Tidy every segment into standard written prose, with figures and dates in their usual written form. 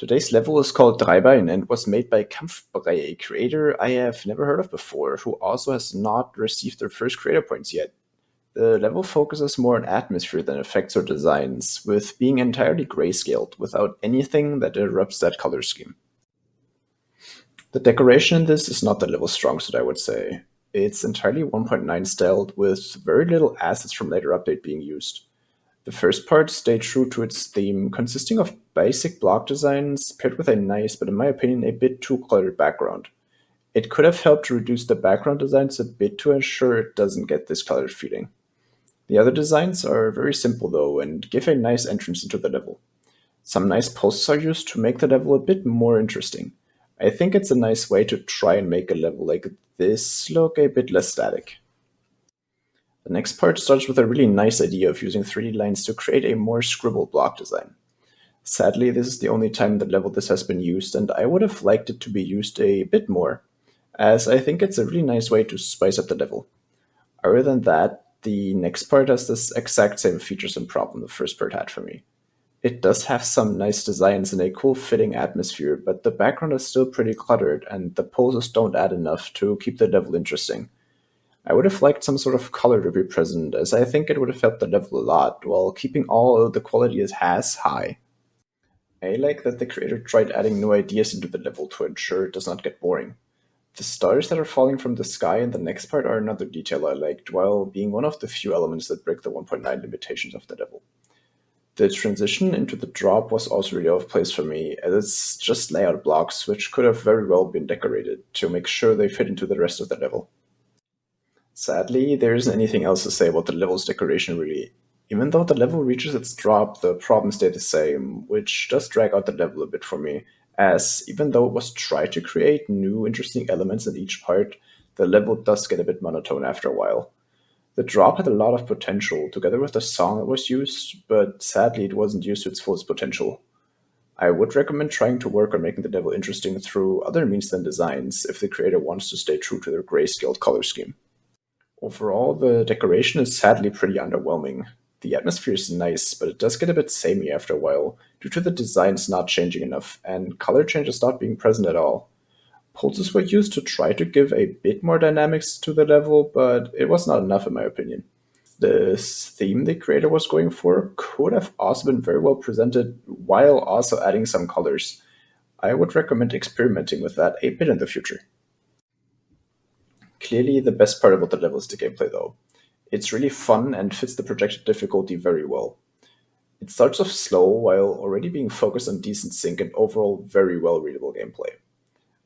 Today's level is called dreibein and was made by KampfBrei, a creator I have never heard of before, who also has not received their first creator points yet. The level focuses more on atmosphere than effects or designs, with being entirely grayscaled, without anything that interrupts that color scheme. The decoration in this is not the level's strong suit, I would say. It's entirely 1.9 styled, with very little assets from later update being used. The first part stayed true to its theme, consisting of basic block designs paired with a nice, but in my opinion, a bit too cluttered background. It could have helped to reduce the background designs a bit to ensure it doesn't get this cluttered feeling. The other designs are very simple though, and give a nice entrance into the level. Some nice posts are used to make the level a bit more interesting. I think it's a nice way to try and make a level like this look a bit less static. The next part starts with a really nice idea of using 3D lines to create a more scribbled block design. Sadly, this is the only time in the level this has been used, and I would have liked it to be used a bit more, as I think it's a really nice way to spice up the level. Other than that, the next part has this exact same features and problem the first part had for me. It does have some nice designs and a cool fitting atmosphere, but the background is still pretty cluttered, and the poses don't add enough to keep the level interesting. I would have liked some sort of color to be present, as I think it would have helped the level a lot, while keeping all of the quality it has high. I like that the creator tried adding new ideas into the level to ensure it does not get boring. The stars that are falling from the sky in the next part are another detail I liked, while being one of the few elements that break the 1.9 limitations of the level. The transition into the drop was also really off place for me, as it's just layout blocks which could have very well been decorated to make sure they fit into the rest of the level. Sadly, there isn't anything else to say about the level's decoration really. Even though the level reaches its drop, the problems stay the same, which does drag out the level a bit for me, as even though it was tried to create new interesting elements in each part, the level does get a bit monotone after a while. The drop had a lot of potential, together with the song that was used, but sadly it wasn't used to its fullest potential. I would recommend trying to work on making the level interesting through other means than designs, if the creator wants to stay true to their grayscaled color scheme. Overall, the decoration is sadly pretty underwhelming. The atmosphere is nice, but it does get a bit samey after a while, due to the designs not changing enough, and color changes not being present at all. Pulses were used to try to give a bit more dynamics to the level, but it was not enough in my opinion. This theme the creator was going for could have also been very well presented while also adding some colors. I would recommend experimenting with that a bit in the future. Clearly, the best part about the level is the gameplay, though. It's really fun and fits the projected difficulty very well. It starts off slow while already being focused on decent sync and overall very well readable gameplay.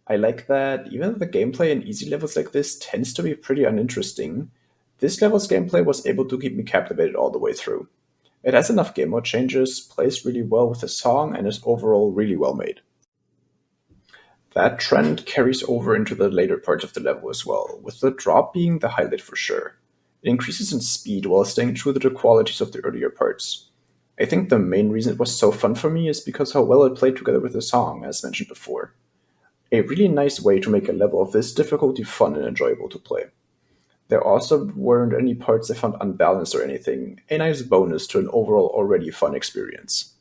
I like that even though the gameplay in easy levels like this tends to be pretty uninteresting, this level's gameplay was able to keep me captivated all the way through. It has enough game mode changes, plays really well with the song, and is overall really well made. That trend carries over into the later parts of the level as well, with the drop being the highlight for sure. It increases in speed while staying true to the qualities of the earlier parts. I think the main reason it was so fun for me is because how well it played together with the song, as mentioned before. A really nice way to make a level of this difficulty fun and enjoyable to play. There also weren't any parts I found unbalanced or anything, a nice bonus to an overall already fun experience.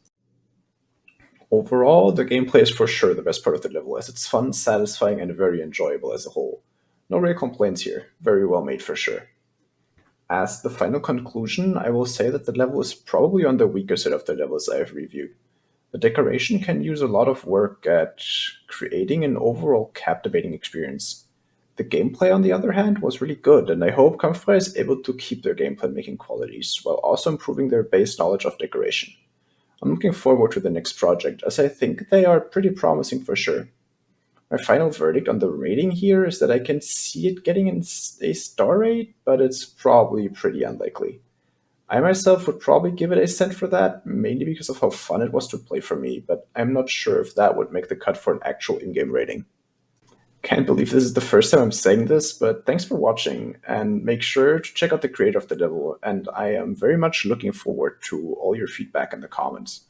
Overall, the gameplay is for sure the best part of the level, as it's fun, satisfying, and very enjoyable as a whole. No real complaints here, very well made for sure. As the final conclusion, I will say that the level is probably on the weaker side of the levels I have reviewed. The decoration can use a lot of work at creating an overall captivating experience. The gameplay, on the other hand, was really good, and I hope KampfBrei is able to keep their gameplay making qualities while also improving their base knowledge of decoration. I'm looking forward to the next project, as I think they are pretty promising for sure. My final verdict on the rating here is that I can see it getting a star rate, but it's probably pretty unlikely. I myself would probably give it a cent for that, mainly because of how fun it was to play for me, but I'm not sure if that would make the cut for an actual in-game rating. Can't believe this is the first time I'm saying this, but thanks for watching, and make sure to check out the creator of the level, and I am very much looking forward to all your feedback in the comments.